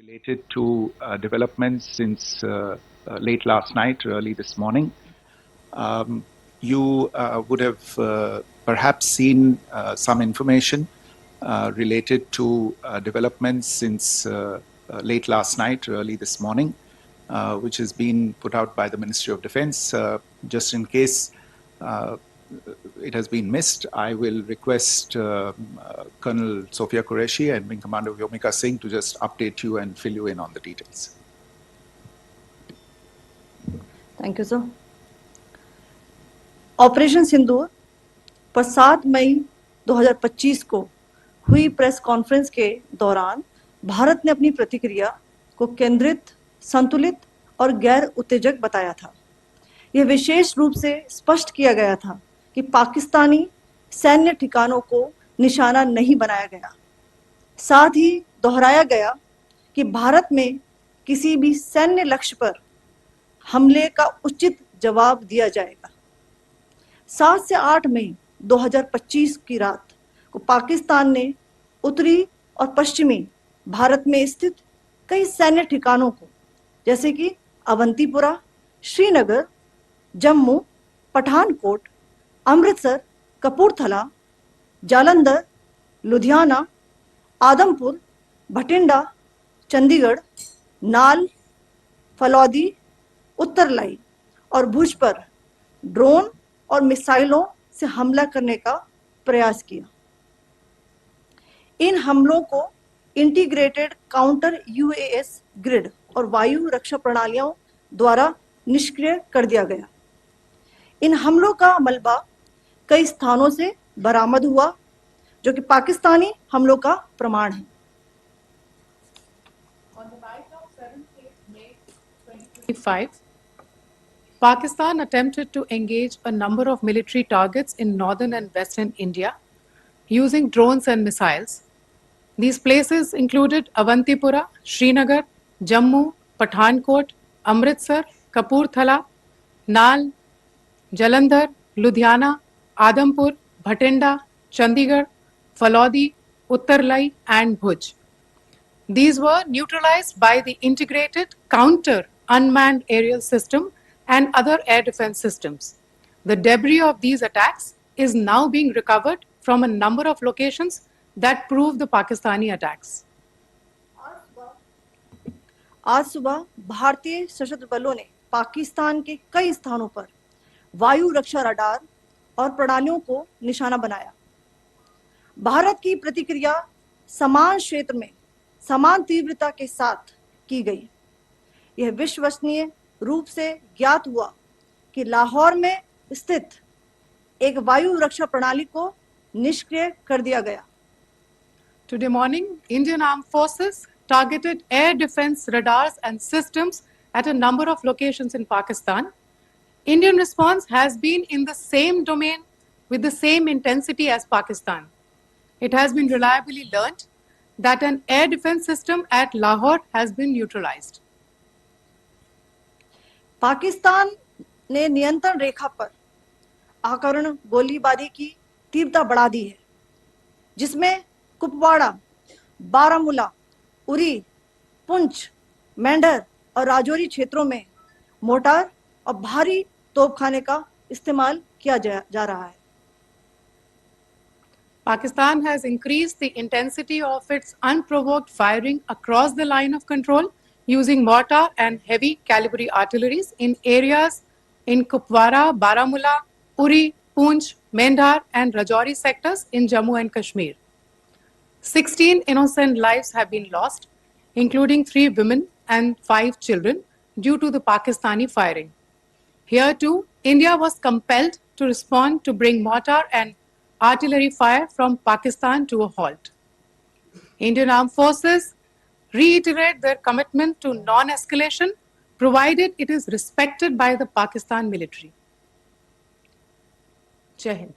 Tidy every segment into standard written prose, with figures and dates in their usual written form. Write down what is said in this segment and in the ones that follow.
related to developments since late last night, early this morning. You would have perhaps seen some information related to developments since late last night, early this morning, which has been put out by the Ministry of Defense. Just in case it has been missed, I will request Colonel Sophia Qureshi and Wing Commander Vyomika Singh to just update you and fill you in on the details. Thank you, sir. Operation Sindoor पर 7 मई 2025 को हुई press conference के दौरान भारत ने अपनी प्रतिक्रिया को केंद्रित, संतुलित और गैर उत्तेजक बताया था। यह विशेष रूप से स्पष्ट किया गया था कि पाकिस्तानी सैन्य ठिकानों को निशाना नहीं बनाया गया। साथ ही दोहराया गया कि भारत में किसी भी सैन्य लक्ष्य पर हमले का उचित जवाब दिया जाएगा। 7 से 8 मई 2025 की रात को पाकिस्तान ने उत्तरी और पश्चिमी भारत में स्थित कई सैन्य ठिकानों को, जैसे कि अवंतीपुरा, श्रीनगर, जम्मू, पठानकोट, अमृतसर, कपूरथला, जालंधर, लुधियाना, आदमपुर, भटिंडा, चंडीगढ़, नाल, फलौदी, उत्तरलाई और भुज पर ड्रोन और मिसाइलों से हमला करने का प्रयास किया। इन हमलों को इंटीग्रेटेड काउंटर यूएस ग्रिड और वायु रक्षा प्रणालियों द्वारा निष्क्रिय कर दिया गया। इन हमलों का मलबा कई स्थानों से बरामद हुआ, जो कि पाकिस्तानी हमलों का प्रमाण है। On the night of 7th May 2025, Pakistan attempted to engage a number of military targets in northern and western India using drones and missiles. These places included Avantipura, Srinagar, Jammu, Pathankot, Amritsar, Kapurthala, Nal, Jalandhar, Ludhiana, Adampur, Bhatinda, Chandigarh, Falodi, Uttarlai, and Bhuj. These were neutralized by the integrated counter unmanned aerial system and other air defense systems. The debris of these attacks is now being recovered from a number of locations that prove the Pakistani attacks. आज सुबह भारतीय सशस्त्र बलों ने पाकिस्तान के कई स्थानों पर वायु रक्षा रडार और प्रणालियों को निशाना बनाया। भारत की प्रतिक्रिया समान क्षेत्र में समान तीव्रता के साथ की गई। यह विश्वसनीय रूप से ज्ञात हुआ कि लाहौर में स्थित एक वायु रक्षा प्रणाली को निष्क्रिय कर दिया गया। Today morning, Indian Armed Forces targeted air defense radars and systems at a number of locations in Pakistan. Indian response has been in the same domain with the same intensity as Pakistan. It has been reliably learnt that an air defense system at Lahore has been neutralized. Pakistan ने नियंत्रण रेखा पर आकरण गोलीबारी की तीव्रता बढ़ा दी है, जिसमें कुपवाड़ा, बारामूला, उरी, पुंछ, मेंढर और राजौरी क्षेत्रों में मोर्टार और भारी तोपखाने का इस्तेमाल किया जा रहा है। Pakistan has increased the intensity of its unprovoked firing across the line of control using mortar and heavy calibre artilleries in areas in Kupwara, Baramulla, Uri, Poonch, Mendhar and Rajouri sectors in Jammu and Kashmir. 16 innocent lives have been lost, including 3 women and 5 children, due to the Pakistani firing. Here too, India was compelled to respond to bring mortar and artillery fire from Pakistan to a halt. Indian Armed Forces reiterate their commitment to non-escalation, provided it is respected by the Pakistan military. Jai Hind.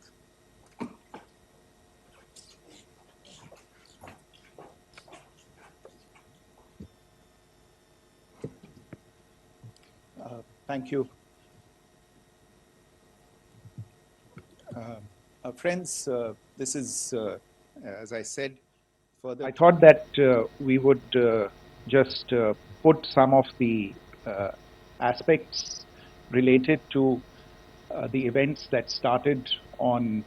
Thank you. Friends, this is, as I said, further. I thought that we would just put some of the aspects related to the events that started on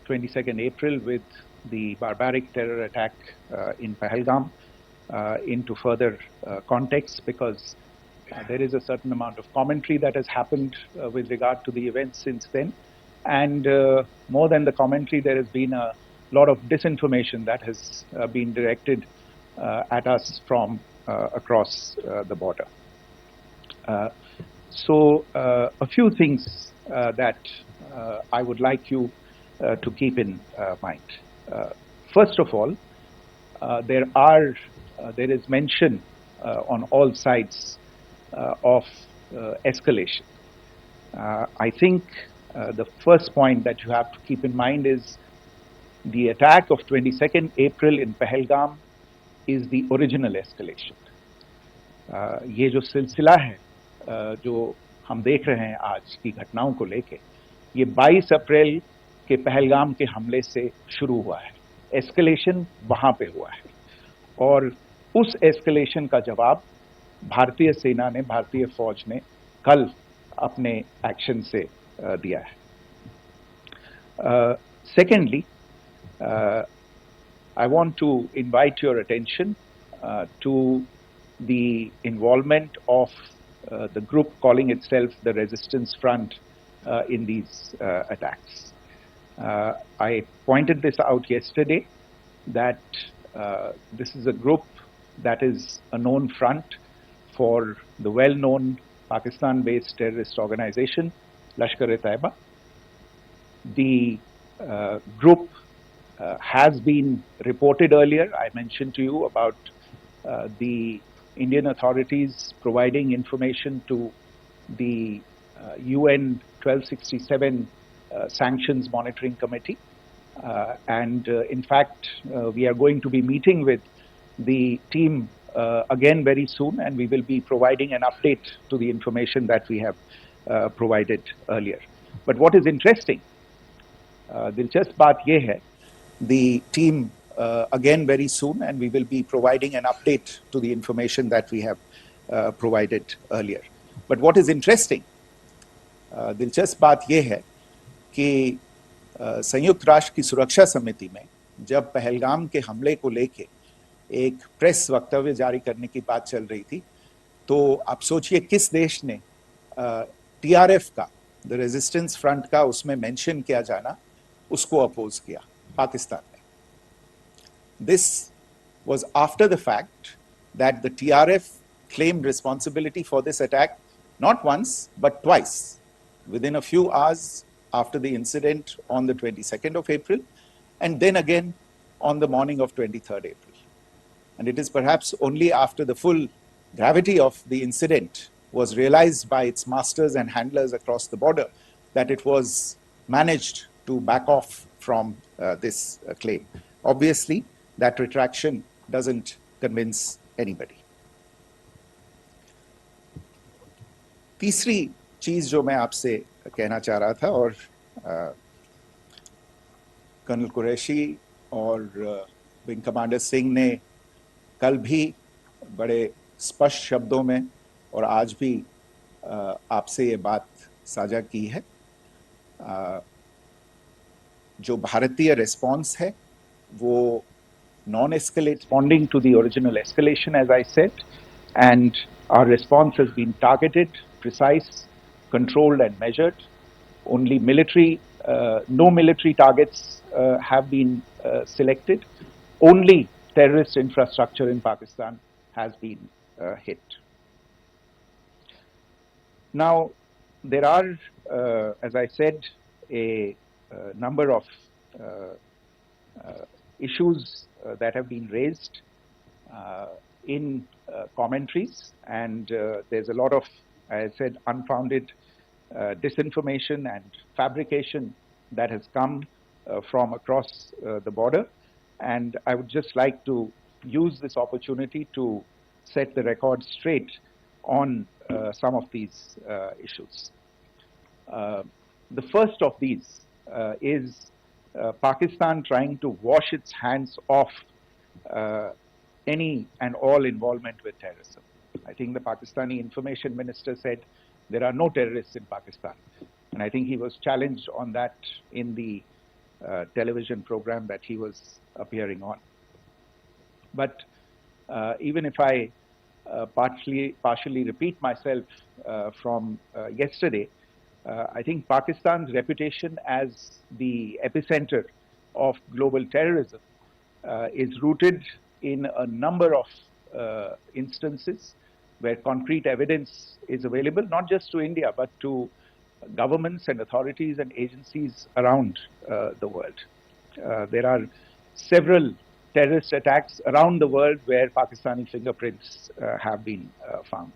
22nd April with the barbaric terror attack in Pahalgam into further context, because there is a certain amount of commentary that has happened with regard to the events since then. And more than the commentary, there has been a lot of disinformation that has been directed at us from across the border. So a few things that I would like you to keep in mind. First of all, there is mention on all sides of escalation. I think the first point that you have to keep in mind is the attack of 22nd April in Pahalgam is the original escalation. ये जो सिलसिला है जो हम देख रहे हैं आज की घटनाओं को लेके, ये 22 अप्रैल के पहलगाम के हमले से शुरू हुआ है. एस्केलेशन वहां पे हुआ है और उस एस्केलेशन का जवाब भारतीय सेना ने, भारतीय फौज ने कल अपने एक्शन से दिया है. Secondly, I want to invite your attention to the involvement of the group calling itself the Resistance Front in these attacks. I pointed this out yesterday that this is a group that is a known front for the well-known Pakistan-based terrorist organization, Lashkar-e-Taiba. The group has been reported earlier. I mentioned to you about the Indian authorities providing information to the UN 1267 Sanctions Monitoring Committee. And in fact, we are going to be meeting with the team again very soon, and we will be providing an update to the information that we have provided earlier. But what is interesting, दिलचस्प बात ये है, the team again very soon, and we will be providing an update to the information that we have provided earlier. But what is interesting, दिलचस्प बात ये है कि संयुक्त राष्ट्र की सुरक्षा समिति में जब पहलगाम के हमले को लेके एक प्रेस वक्तव्य जारी करने की बात चल रही थी, तो आप सोचिए किस देश ने टीआरएफ का, द रेजिस्टेंस फ्रंट का उसमें मेंशन किया जाना, उसको अपोज किया, पाकिस्तान ने. This was after the fact that the TRF claimed responsibility for this attack not once but twice within a few hours after the incident on the 22nd of April, and then again on the morning of 23rd April. And it is perhaps only after the full gravity of the incident was realized by its masters and handlers across the border that it was managed to back off from this claim. Obviously, that retraction doesn't convince anybody. तीसरी चीज जो मैं आपसे कहना चाह रहा था, और कर्नल कुरैशी और विंग कमांडर सिंह ने कल भी बड़े स्पष्ट शब्दों में और आज भी आपसे ये बात साझा की है. जो भारतीय रिस्पॉन्स है वो non-escalate, responding to the original escalation, as I said, and our response has been targeted, precise, controlled and measured. Only no military targets have been selected. Only terrorist infrastructure in Pakistan has been hit. Now, there are, as I said, a number of issues that have been raised in commentaries, and there's a lot of, as I said, unfounded disinformation and fabrication that has come from across the border. And I would just like to use this opportunity to set the record straight on some of these issues. The first of these is Pakistan trying to wash its hands off any and all involvement with terrorism. I think the Pakistani information minister said there are no terrorists in Pakistan. And I think he was challenged on that in the television program that he was appearing on. But even if I partially repeat myself from yesterday, I think Pakistan's reputation as the epicenter of global terrorism is rooted in a number of instances where concrete evidence is available, not just to India, but to governments and authorities and agencies around the world. There are several terrorist attacks around the world where Pakistani fingerprints have been found.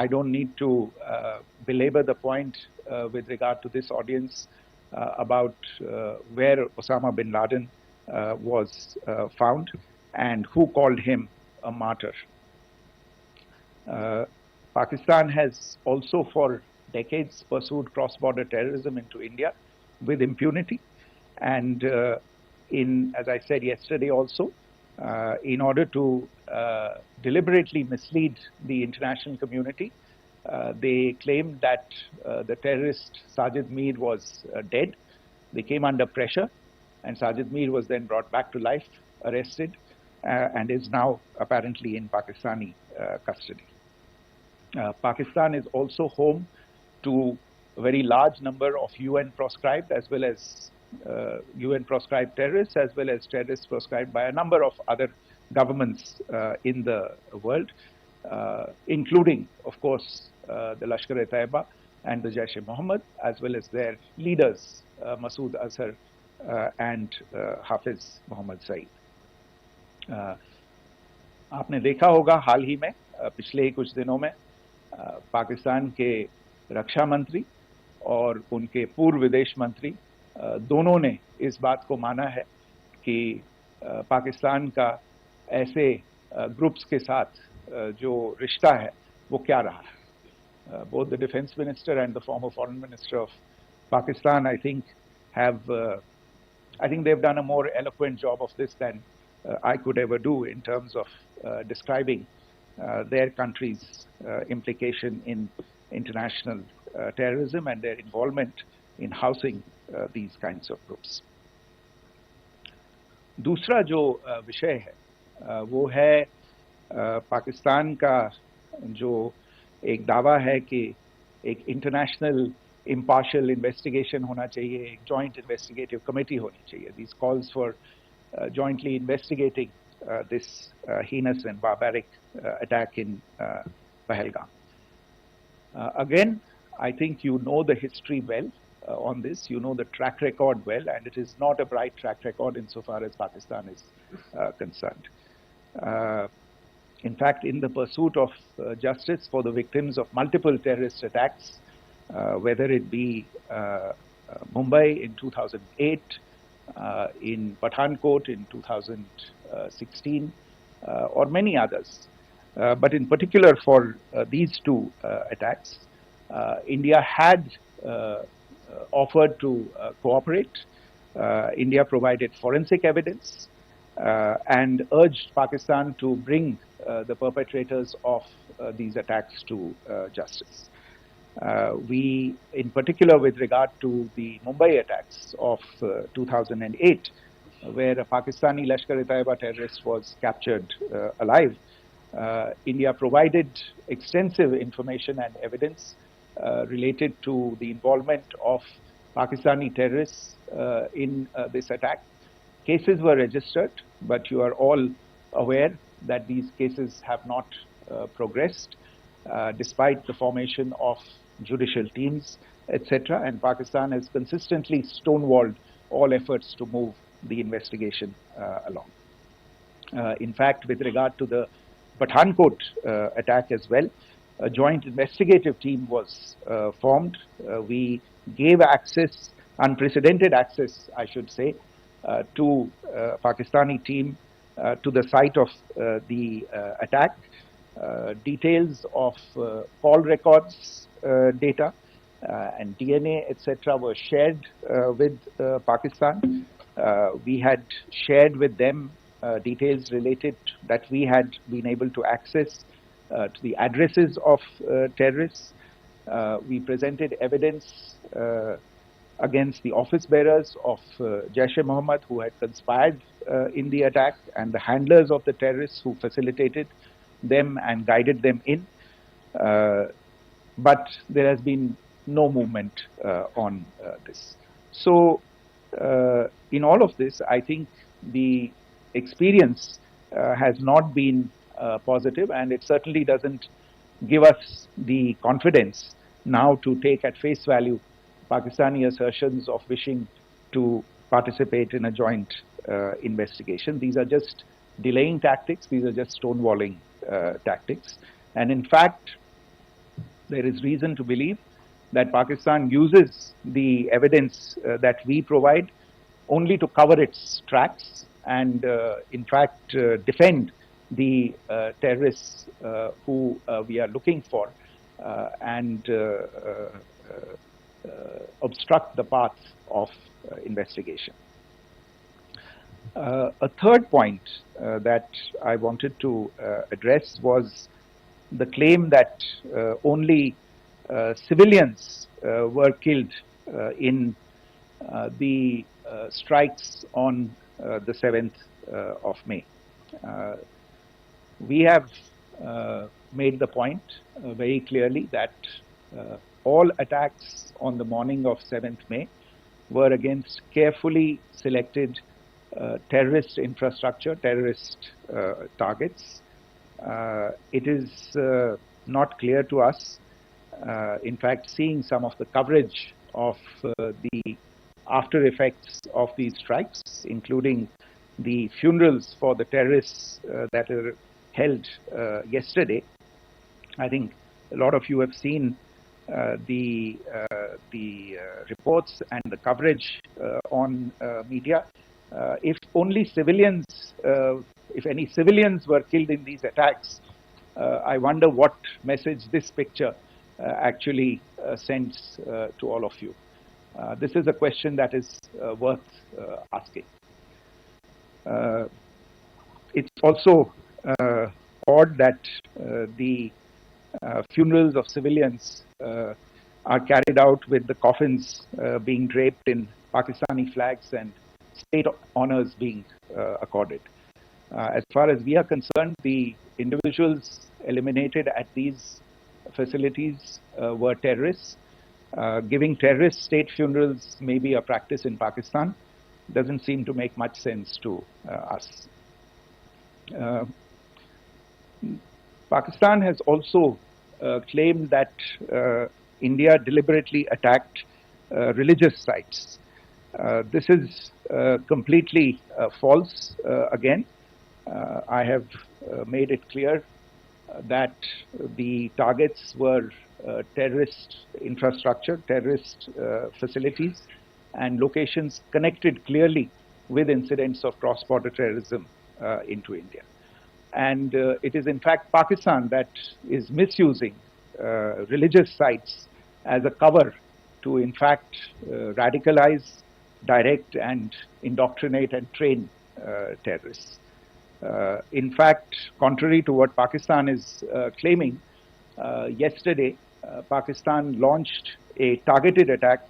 I don't need to belabor the point with regard to this audience about where Osama bin Laden was found and who called him a martyr. Pakistan has also for decades pursued cross-border terrorism into India with impunity. And as I said yesterday also, in order to deliberately mislead the international community, they claimed that the terrorist Sajid Mir was dead. They came under pressure, and Sajid Mir was then brought back to life, arrested, and is now apparently in Pakistani custody. Pakistan is also home to a very large number of UN proscribed as well as UN proscribed terrorists, as well as terrorists proscribed by a number of other governments in the world, including, of course, the Lashkar-e-Taiba and the Jaish-e-Mohammed, as well as their leaders, Masood Azhar and Hafiz Mohammed Saeed. आपने देखा होगा हाल ही में पिछले ही कुछ दिनों में पाकिस्तान के रक्षा मंत्री और उनके पूर्व विदेश मंत्री दोनों ने इस बात को माना है कि पाकिस्तान का ऐसे ग्रुप्स के साथ जो रिश्ता है वो क्या रहा है. Both the defense minister and the former foreign minister of Pakistan, I think they've done a more eloquent job of this than I could ever do in terms of describing their country's implication in international terrorism and their involvement in housing these kinds of groups. दूसरा जो विषय है वो है पाकिस्तान का जो एक दावा है कि एक इंटरनेशनल impartial investigation होना चाहिए, एक joint investigative committee होनी चाहिए. These calls for jointly investigating this heinous and barbaric attack in Pahalgam. Again, I think you know the history well on this. You know the track record well, and it is not a bright track record insofar as Pakistan is concerned. In fact, in the pursuit of justice for the victims of multiple terrorist attacks, whether it be Mumbai in 2008, in Pathankot in 2016, or many others. But in particular for these two attacks, India had offered to cooperate. India provided forensic evidence and urged Pakistan to bring the perpetrators of these attacks to justice. We, in particular with regard to the Mumbai attacks of 2008, where a Pakistani Lashkar-e-Taiba terrorist was captured alive, India provided extensive information and evidence related to the involvement of Pakistani terrorists in this attack. Cases were registered, but you are all aware that these cases have not progressed, despite the formation of judicial teams, etc. And Pakistan has consistently stonewalled all efforts to move the investigation along. In fact, with regard to the Pathankot attack as well, a joint investigative team was formed. We gave access, unprecedented access, I should say, to Pakistani team to the site of the attack. Details of call records data and DNA, etc., were shared with Pakistan. We had shared with them details related that we had been able to access to the addresses of terrorists. We presented evidence against the office bearers of Jaish-e-Mohammed who had conspired in the attack, and the handlers of the terrorists who facilitated them and guided them in. But there has been no movement on this. So in all of this, I think the experience has not been positive, and it certainly doesn't give us the confidence now to take at face value Pakistani assertions of wishing to participate in a joint investigation. These are just delaying tactics. These are just stonewalling tactics. And in fact, there is reason to believe that Pakistan uses the evidence that we provide only to cover its tracks and, in fact, defend the terrorists who we are looking for and obstruct the path of investigation. A third point that I wanted to address was the claim that only civilians were killed in the strikes on the 7th of May. We have made the point very clearly that all attacks on the morning of 7th May were against carefully selected terrorist infrastructure, terrorist targets. It is not clear to us, in fact, seeing some of the coverage of the after effects of these strikes, including the funerals for the terrorists that were held yesterday. I think a lot of you have seen the reports and the coverage on media. If only civilians, if any civilians were killed in these attacks, I wonder what message this picture actually sends to all of you. This is a question that is worth asking. It's also odd that the funerals of civilians are carried out with the coffins being draped in Pakistani flags and state honors being accorded. As far as we are concerned, the individuals eliminated at these facilities were terrorists. Giving terrorist state funerals may be a practice in Pakistan. Doesn't seem to make much sense to us. Pakistan has also claimed that India deliberately attacked religious sites. This is completely false again. I have made it clear that the targets were terrorist infrastructure, terrorist facilities, and locations connected clearly with incidents of cross-border terrorism into India. And it is in fact Pakistan that is misusing religious sites as a cover to in fact radicalize, direct and indoctrinate and train terrorists. In fact, contrary to what Pakistan is claiming, yesterday Pakistan launched a targeted attack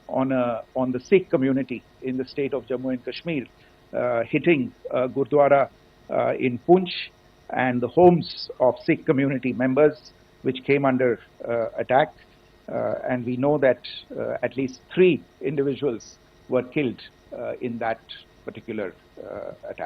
on the Sikh community in the state of Jammu and Kashmir, hitting Gurdwara in Poonch and the homes of Sikh community members which came under attack. And we know that at least 3 individuals were killed in that particular attack.